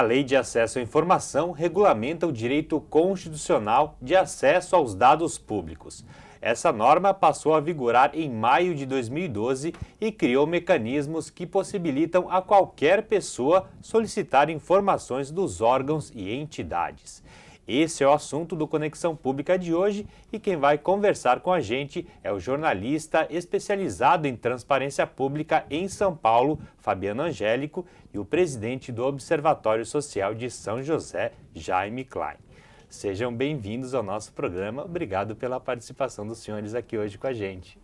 Lei de Acesso à Informação regulamenta o direito constitucional de acesso aos dados públicos. Essa norma passou a vigorar em maio de 2012 e criou mecanismos que possibilitam a qualquer pessoa solicitar informações dos órgãos e entidades. Esse é o assunto do Conexão Pública de hoje e quem vai conversar com a gente é o jornalista especializado em transparência pública em São Paulo, Fabiano Angélico, e o presidente do Observatório Social de São José, Jaime Klein. Sejam bem-vindos ao nosso programa. Obrigado pela participação dos senhores aqui hoje com a gente.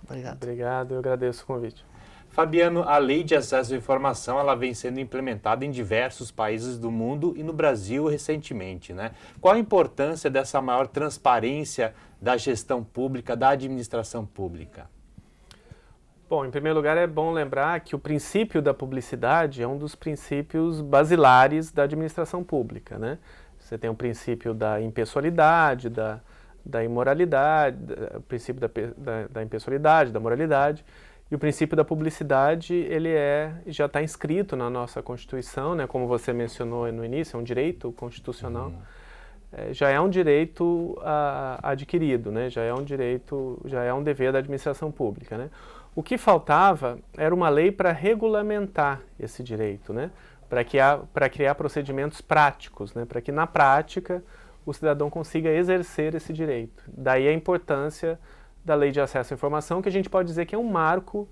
Obrigado, eu agradeço o convite. Fabiano, a Lei de Acesso à Informação ela vem sendo implementada em diversos países do mundo e no Brasil recentemente, né? Qual a importância dessa maior transparência da gestão pública, da administração pública? Bom, em primeiro lugar é bom lembrar que o princípio da publicidade é um dos princípios basilares da administração pública, né? Você tem o princípio da impessoalidade, da imoralidade, o princípio da impessoalidade, da moralidade. E o princípio da publicidade, ele já está inscrito na nossa Constituição, né? Como você mencionou no início, é um direito constitucional. Já é um direito adquirido, né? Já é um dever da administração pública, né? O que faltava era uma lei para regulamentar esse direito, né? Para criar procedimentos práticos, né? Para que na prática o cidadão consiga exercer esse direito. Daí a importância da Lei de Acesso à Informação, que a gente pode dizer que é um marco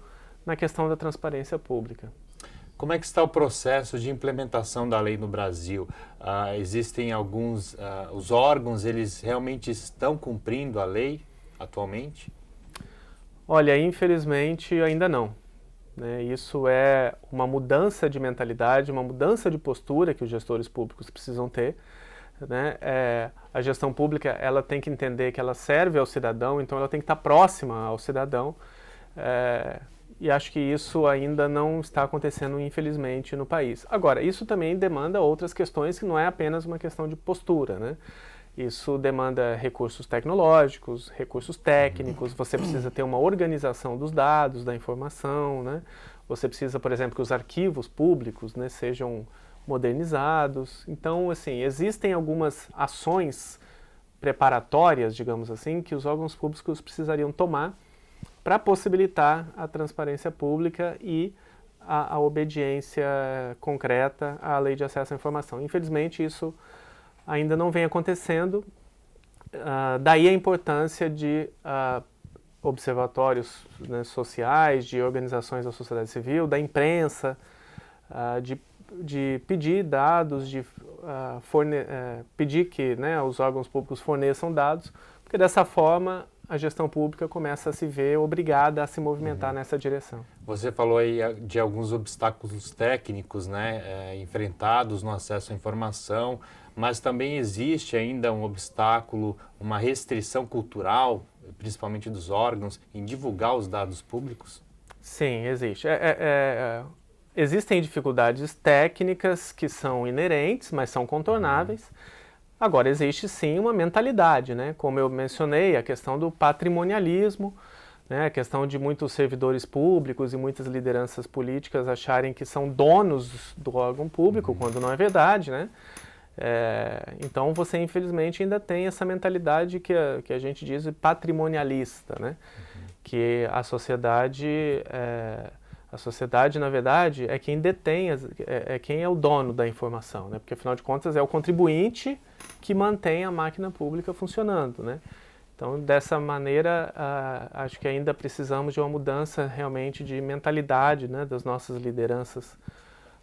na questão da transparência pública. Como é que está o processo de implementação da lei no Brasil? Existem alguns, os órgãos, eles realmente estão cumprindo a lei atualmente? Olha, infelizmente ainda não, né? Isso é uma mudança de mentalidade, uma mudança de postura que os gestores públicos precisam ter, né? A gestão pública ela tem que entender que ela serve ao cidadão, então ela tem que estar próxima ao cidadão, e acho que isso ainda não está acontecendo, infelizmente, no país. Agora, isso também demanda outras questões que não é apenas uma questão de postura, né? Isso demanda recursos tecnológicos, recursos técnicos, você precisa ter uma organização dos dados, da informação, né? Você precisa, por exemplo, que os arquivos públicos, né, sejam modernizados. Então, assim, existem algumas ações preparatórias, digamos assim, que os órgãos públicos precisariam tomar para possibilitar a transparência pública e a obediência concreta à Lei de Acesso à Informação. Infelizmente, isso ainda não vem acontecendo. Daí a importância de observatórios, né, sociais, de organizações da sociedade civil, da imprensa, de pedir dados, pedir que, né, os órgãos públicos forneçam dados, porque dessa forma a gestão pública começa a se ver obrigada a se movimentar nessa direção. Você falou aí de alguns obstáculos técnicos, né, enfrentados no acesso à informação, mas também existe ainda um obstáculo, uma restrição cultural, principalmente dos órgãos, em divulgar os dados públicos? Sim, existe. Existem dificuldades técnicas que são inerentes, mas são contornáveis. Agora, existe sim uma mentalidade, né? Como eu mencionei, a questão do patrimonialismo, né? A questão de muitos servidores públicos e muitas lideranças políticas acharem que são donos do órgão público, quando não é verdade, né? Então, você infelizmente ainda tem essa mentalidade que a gente diz patrimonialista, né? Que a sociedade, na verdade, é quem detém, quem é o dono da informação, né? Porque, afinal de contas, é o contribuinte que mantém a máquina pública funcionando, né? Então, dessa maneira, acho que ainda precisamos de uma mudança realmente de mentalidade, né, das nossas lideranças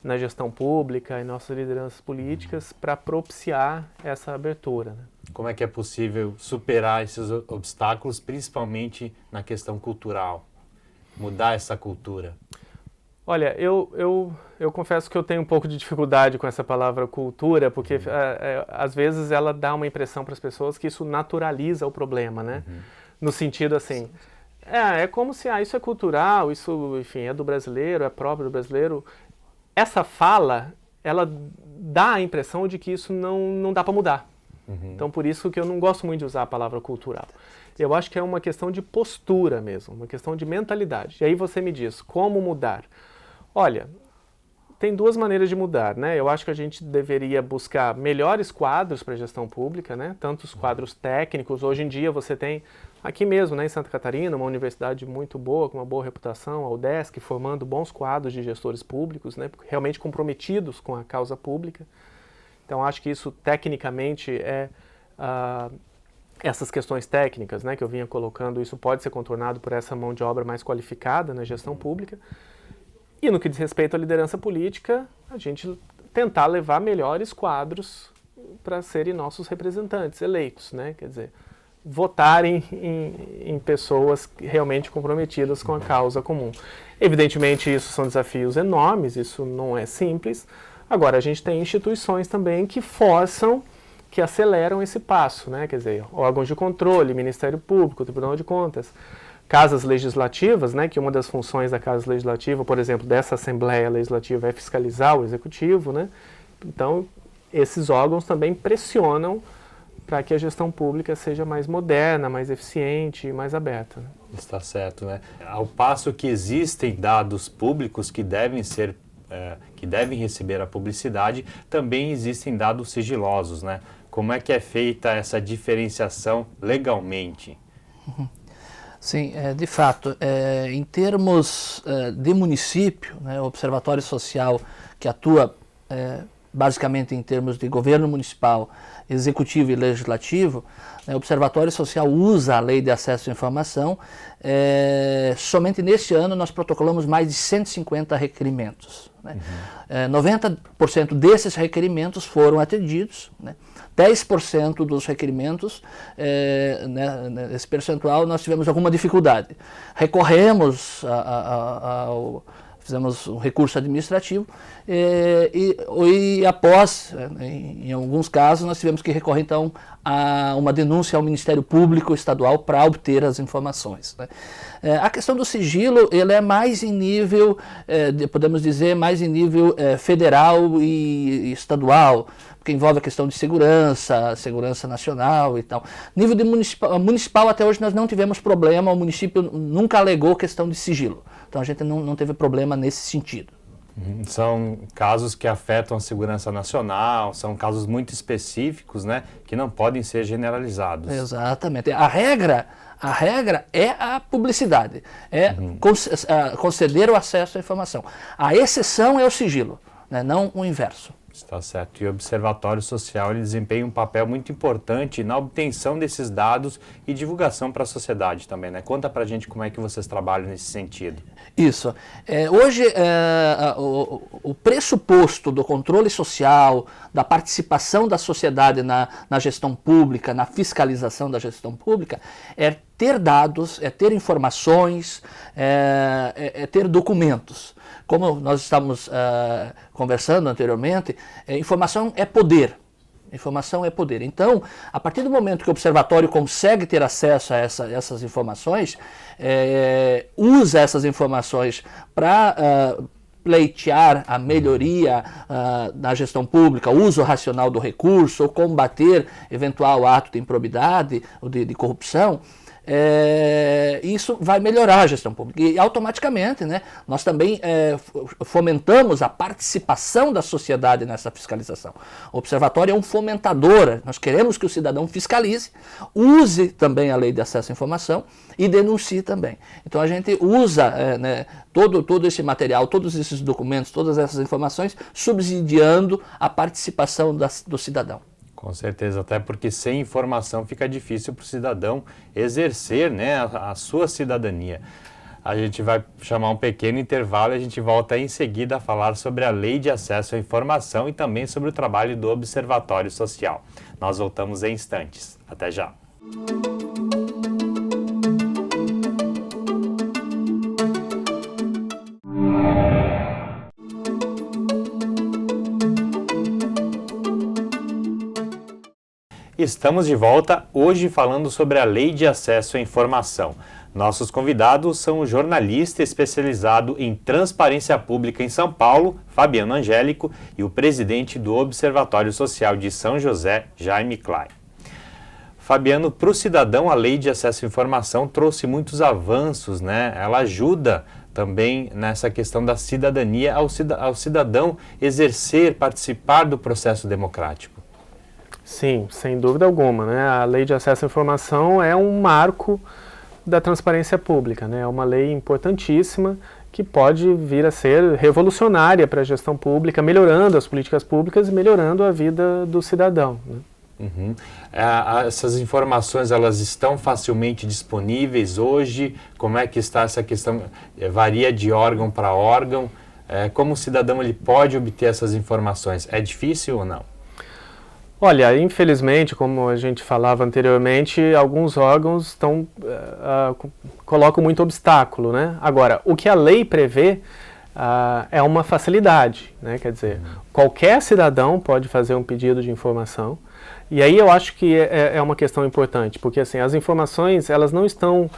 na gestão pública e nossas lideranças políticas para propiciar essa abertura, né? Como é que é possível superar esses obstáculos, principalmente na questão cultural? Mudar essa cultura? Olha, eu confesso que eu tenho um pouco de dificuldade com essa palavra cultura, porque às vezes ela dá uma impressão para as pessoas que isso naturaliza o problema, né? No sentido assim, é como se isso é cultural, isso, enfim, é do brasileiro, é próprio do brasileiro. Essa fala, ela dá a impressão de que isso não dá para mudar. Então, por isso que eu não gosto muito de usar a palavra cultural. Eu acho que é uma questão de postura mesmo, uma questão de mentalidade. E aí você me diz, como mudar? Olha, tem duas maneiras de mudar, né? Eu acho que a gente deveria buscar melhores quadros para a gestão pública, né? Tanto os quadros técnicos, hoje em dia você tem, aqui mesmo, né, em Santa Catarina, uma universidade muito boa, com uma boa reputação, a UDESC, formando bons quadros de gestores públicos, né? Realmente comprometidos com a causa pública. Então acho que isso tecnicamente essas questões técnicas, né, que eu vinha colocando, isso pode ser contornado por essa mão de obra mais qualificada na gestão pública. E no que diz respeito à liderança política, a gente tentar levar melhores quadros para serem nossos representantes eleitos, né? Quer dizer, votarem em pessoas realmente comprometidas com a causa comum. Evidentemente, isso são desafios enormes, isso não é simples. Agora, a gente tem instituições também que forçam, que aceleram esse passo, né? Quer dizer, órgãos de controle, Ministério Público, Tribunal de Contas, casas legislativas, né, que uma das funções da Casa Legislativa, por exemplo, dessa Assembleia Legislativa é fiscalizar o Executivo, né? Então, esses órgãos também pressionam para que a gestão pública seja mais moderna, mais eficiente e mais aberta. Né? Está certo, né? Ao passo que existem dados públicos que devem ser, que devem receber a publicidade, também existem dados sigilosos, né? Como é que é feita essa diferenciação legalmente? Sim, de fato, em termos de município, né, o Observatório Social, que atua basicamente em termos de governo municipal, executivo e legislativo, o Observatório Social usa a Lei de Acesso à Informação. Somente neste ano nós protocolamos mais de 150 requerimentos. Né? 90% desses requerimentos foram atendidos, né? 10% dos requerimentos, nesse percentual, nós tivemos alguma dificuldade. Recorremos fizemos um recurso administrativo e após, em alguns casos, nós tivemos que recorrer, então, a uma denúncia ao Ministério Público Estadual para obter as informações. Né? A questão do sigilo, ele é mais em nível, podemos dizer, mais em nível federal e estadual, porque envolve a questão de segurança nacional e tal. Nível de municipal, até hoje nós não tivemos problema, o município nunca alegou questão de sigilo. Então a gente não teve problema nesse sentido. São casos que afetam a segurança nacional, são casos muito específicos, né, que não podem ser generalizados. Exatamente. A regra é a publicidade, conceder o acesso à informação. A exceção é o sigilo, né, não o inverso. Está certo. E o Observatório Social ele desempenha um papel muito importante na obtenção desses dados e divulgação para a sociedade também, né? Conta para a gente como é que vocês trabalham nesse sentido. Isso. Hoje, o pressuposto do controle social, da participação da sociedade na gestão pública, na fiscalização da gestão pública, é ter dados, é ter informações, é ter documentos. Como nós estávamos conversando anteriormente, informação é poder. Informação é poder. Então, a partir do momento que o observatório consegue ter acesso a essas informações, usa essas informações para pleitear a melhoria da gestão pública, o uso racional do recurso, ou combater eventual ato de improbidade ou de corrupção, isso vai melhorar a gestão pública. E automaticamente, né, nós também fomentamos a participação da sociedade nessa fiscalização. O observatório é um fomentador, nós queremos que o cidadão fiscalize, use também a lei de acesso à informação e denuncie também. Então a gente usa todo esse material, todos esses documentos, todas essas informações, subsidiando a participação do cidadão. Com certeza, até porque sem informação fica difícil para o cidadão exercer, né, a sua cidadania. A gente vai chamar um pequeno intervalo e a gente volta em seguida a falar sobre a Lei de Acesso à Informação e também sobre o trabalho do Observatório Social. Nós voltamos em instantes. Até já! Estamos de volta, hoje falando sobre a Lei de Acesso à Informação. Nossos convidados são o jornalista especializado em transparência pública em São Paulo, Fabiano Angélico, e o presidente do Observatório Social de São José, Jaime Klein. Fabiano, para o cidadão, a Lei de Acesso à Informação trouxe muitos avanços, né? Ela ajuda também nessa questão da cidadania, ao cidadão exercer, participar do processo democrático. Sim, sem dúvida alguma, né? A Lei de Acesso à Informação é um marco da transparência pública, né? É uma lei importantíssima que pode vir a ser revolucionária para a gestão pública, melhorando as políticas públicas e melhorando a vida do cidadão, né? Uhum. Essas informações, elas estão facilmente disponíveis hoje? Como é que está essa questão? Varia de órgão para órgão? Como o cidadão ele pode obter essas informações? É difícil ou não? Olha, infelizmente, como a gente falava anteriormente, alguns órgãos colocam muito obstáculo, né? Agora, o que a lei prevê é uma facilidade, né? Quer dizer, qualquer cidadão pode fazer um pedido de informação. E aí eu acho que é uma questão importante, porque assim, as informações elas não estão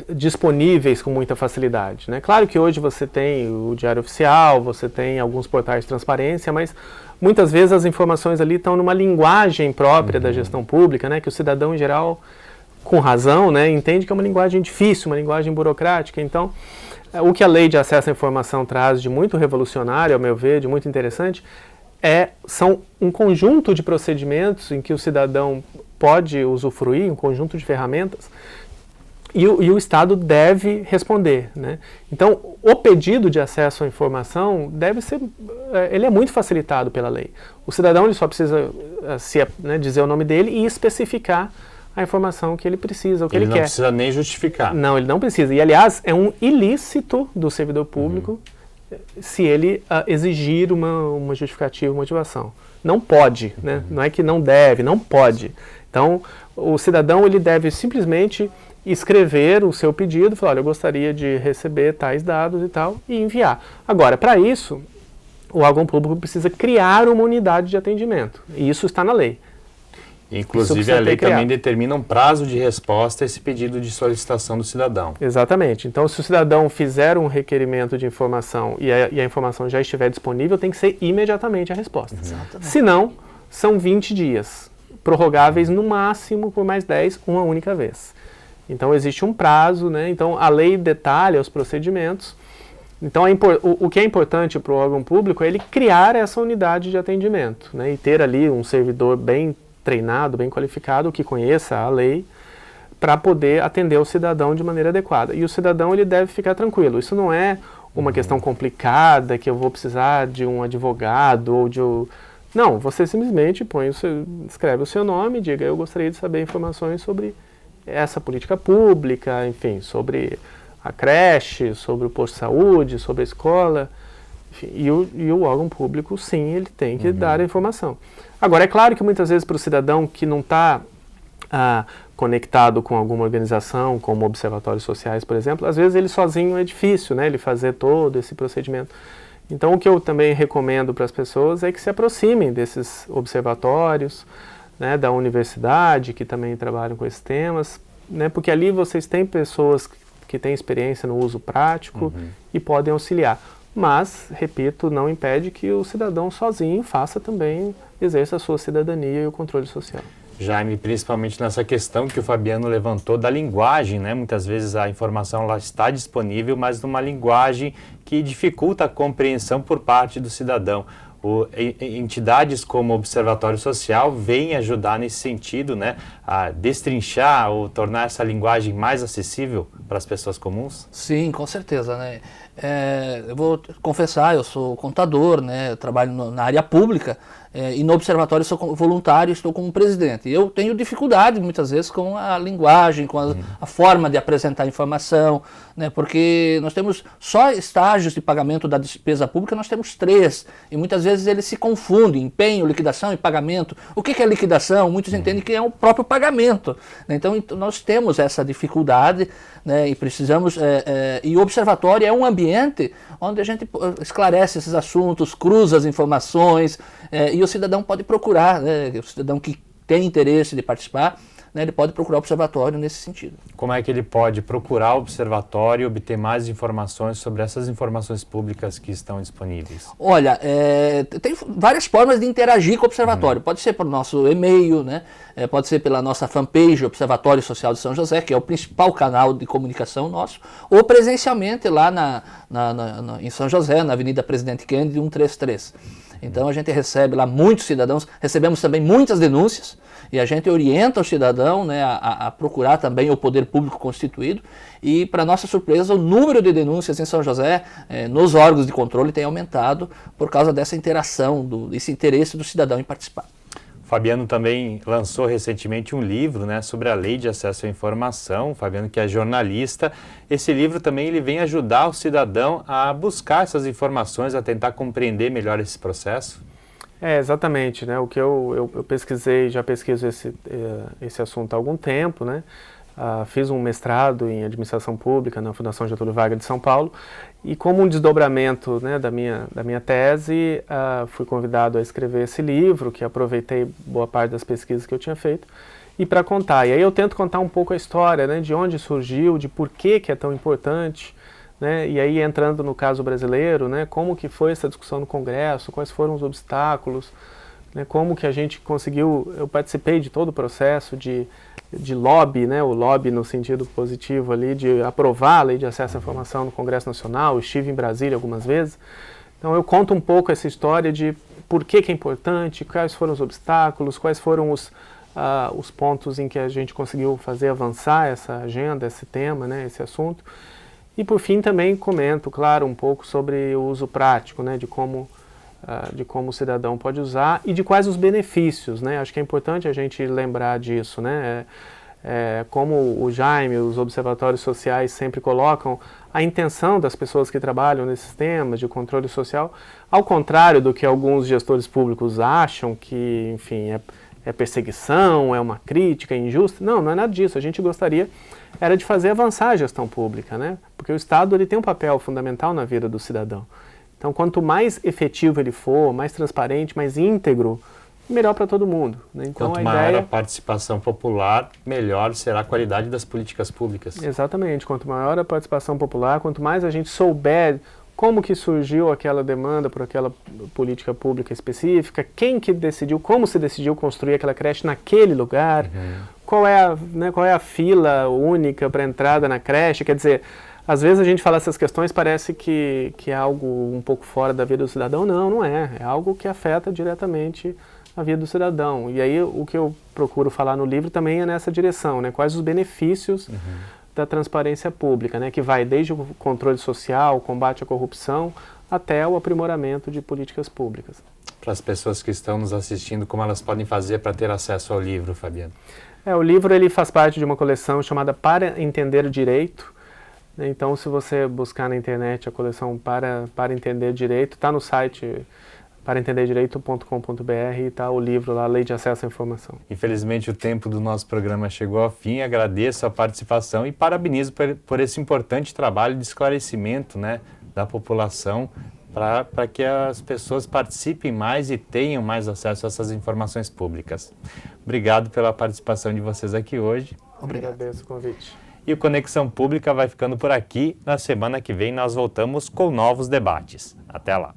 disponíveis com muita facilidade, né? Claro que hoje você tem o Diário Oficial, você tem alguns portais de transparência, mas muitas vezes as informações ali estão numa linguagem própria da gestão pública, né? Que o cidadão em geral, com razão, né, entende que é uma linguagem difícil, uma linguagem burocrática. Então, o que a Lei de Acesso à Informação traz de muito revolucionário, ao meu ver, de muito interessante, são um conjunto de procedimentos em que o cidadão pode usufruir, um conjunto de ferramentas, e o Estado deve responder, né? Então, o pedido de acesso à informação ele é muito facilitado pela lei. O cidadão ele só precisa dizer o nome dele e especificar a informação que ele precisa, o que ele quer. Ele não precisa nem justificar. Não, ele não precisa. E, aliás, é um ilícito do servidor público se ele exigir uma justificativa, uma motivação. Não pode, né? Não é que não deve, não pode. Então, o cidadão ele deve simplesmente escrever o seu pedido, falar, olha, eu gostaria de receber tais dados e tal, e enviar. Agora, para isso, o órgão público precisa criar uma unidade de atendimento, e isso está na lei. Inclusive, a lei também determina um prazo de resposta a esse pedido de solicitação do cidadão. Exatamente. Então, se o cidadão fizer um requerimento de informação e a informação já estiver disponível, tem que ser imediatamente a resposta. Exatamente. Se não, são 20 dias, prorrogáveis no máximo por mais 10, uma única vez. Então, existe um prazo, né? Então, a lei detalha os procedimentos. Então, o que é importante para o órgão público é ele criar essa unidade de atendimento, né? E ter ali um servidor bem treinado, bem qualificado, que conheça a lei, para poder atender o cidadão de maneira adequada. E o cidadão ele deve ficar tranquilo. Isso não é uma questão complicada, que eu vou precisar de um advogado ou de um... Não, você simplesmente escreve o seu nome e diga, eu gostaria de saber informações sobre essa política pública, enfim, sobre a creche, sobre o posto de saúde, sobre a escola, enfim, e o órgão público, sim, ele tem que dar a informação. Agora, é claro que muitas vezes para o cidadão que não está conectado com alguma organização, como observatórios sociais, por exemplo, às vezes ele sozinho é difícil, né, ele fazer todo esse procedimento. Então, o que eu também recomendo para as pessoas é que se aproximem desses observatórios, né, da universidade, que também trabalham com esses temas, né, porque ali vocês têm pessoas que têm experiência no uso prático e podem auxiliar. Mas, repito, não impede que o cidadão sozinho faça também, exerça a sua cidadania e o controle social. Jaime, principalmente nessa questão que o Fabiano levantou da linguagem, né? Muitas vezes a informação lá está disponível, mas numa linguagem que dificulta a compreensão por parte do cidadão. Entidades como o Observatório Social vêm ajudar nesse sentido, né, a destrinchar ou tornar essa linguagem mais acessível para as pessoas comuns? Sim, com certeza, né? Eu vou confessar, eu sou contador, né? Eu trabalho na área pública e no Observatório sou voluntário, estou como presidente. Eu tenho dificuldade muitas vezes com a linguagem, com a forma de apresentar informação, né? Porque nós temos só estágios de pagamento da despesa pública, nós temos 3, e muitas vezes eles se confundem, empenho, liquidação e pagamento. O que é liquidação? Muitos entendem que é o próprio pagamento, né? Então nós temos essa dificuldade, né? E precisamos, e o Observatório é um ambiente onde a gente esclarece esses assuntos, cruza as informações, e o cidadão pode procurar, né? O cidadão que tem interesse de participar, né, ele pode procurar o observatório nesse sentido. Como é que ele pode procurar o observatório e obter mais informações sobre essas informações públicas que estão disponíveis? Olha, tem várias formas de interagir com o observatório. Pode ser pelo nosso e-mail, né? Pode ser pela nossa fanpage, Observatório Social de São José, que é o principal canal de comunicação nosso, ou presencialmente lá em São José, na Avenida Presidente Kennedy 133. Então a gente recebe lá muitos cidadãos, recebemos também muitas denúncias, e a gente orienta o cidadão, né, a procurar também o poder público constituído, e para nossa surpresa o número de denúncias em São José nos órgãos de controle tem aumentado por causa dessa interação, desse interesse do cidadão em participar. Fabiano também lançou recentemente um livro, né, sobre a Lei de Acesso à Informação. Fabiano, que é jornalista, esse livro também ele vem ajudar o cidadão a buscar essas informações, a tentar compreender melhor esse processo? Exatamente, né? O que eu pesquisei, já pesquiso esse assunto há algum tempo, né? Fiz um mestrado em administração pública na Fundação Getúlio Vargas de São Paulo, e como um desdobramento, né, da minha tese, fui convidado a escrever esse livro, que aproveitei boa parte das pesquisas que eu tinha feito, e para contar. E aí eu tento contar um pouco a história, né, de onde surgiu, de por que é tão importante, né, e aí entrando no caso brasileiro, né, como que foi essa discussão no Congresso, quais foram os obstáculos, né, como que a gente conseguiu. Eu participei de todo o processo de lobby, né, o lobby no sentido positivo ali, de aprovar a Lei de Acesso à Informação no Congresso Nacional. Estive em Brasília algumas vezes. Então eu conto um pouco essa história de por que é importante, quais foram os obstáculos, quais foram os pontos em que a gente conseguiu fazer avançar essa agenda, esse tema, né, esse assunto. E por fim também comento, claro, um pouco sobre o uso prático, né, de como o cidadão pode usar e de quais os benefícios, né? Acho que é importante a gente lembrar disso, né? Como o Jaime, os observatórios sociais sempre colocam, a intenção das pessoas que trabalham nesses temas de controle social, ao contrário do que alguns gestores públicos acham, que, enfim, é perseguição, é uma crítica injusta. Não é nada disso. A gente gostaria era de fazer avançar a gestão pública, né? Porque o Estado ele tem um papel fundamental na vida do cidadão. Então, quanto mais efetivo ele for, mais transparente, mais íntegro, melhor para todo mundo, né? Então, quanto maior a participação popular, melhor será a qualidade das políticas públicas. Exatamente. Quanto maior a participação popular, quanto mais a gente souber como que surgiu aquela demanda por aquela política pública específica, quem que decidiu, como se decidiu construir aquela creche naquele lugar, qual é a fila única para entrada na creche, quer dizer, às vezes a gente fala essas questões, parece que é algo um pouco fora da vida do cidadão. Não é. É algo que afeta diretamente a vida do cidadão. E aí o que eu procuro falar no livro também é nessa direção, né? Quais os benefícios da transparência pública, né? Que vai desde o controle social, o combate à corrupção, até o aprimoramento de políticas públicas. Para as pessoas que estão nos assistindo, como elas podem fazer para ter acesso ao livro, Fabiano? O livro ele faz parte de uma coleção chamada Para Entender o Direito. Então, se você buscar na internet a coleção Para Entender Direito, está no site paraentenderdireito.com.br e está o livro lá, Lei de Acesso à Informação. Infelizmente, o tempo do nosso programa chegou ao fim. Agradeço a participação e parabenizo por esse importante trabalho de esclarecimento, né, da população, para que as pessoas participem mais e tenham mais acesso a essas informações públicas. Obrigado pela participação de vocês aqui hoje. Obrigado. Agradeço o convite. E o Conexão Pública vai ficando por aqui. Na semana que vem nós voltamos com novos debates. Até lá!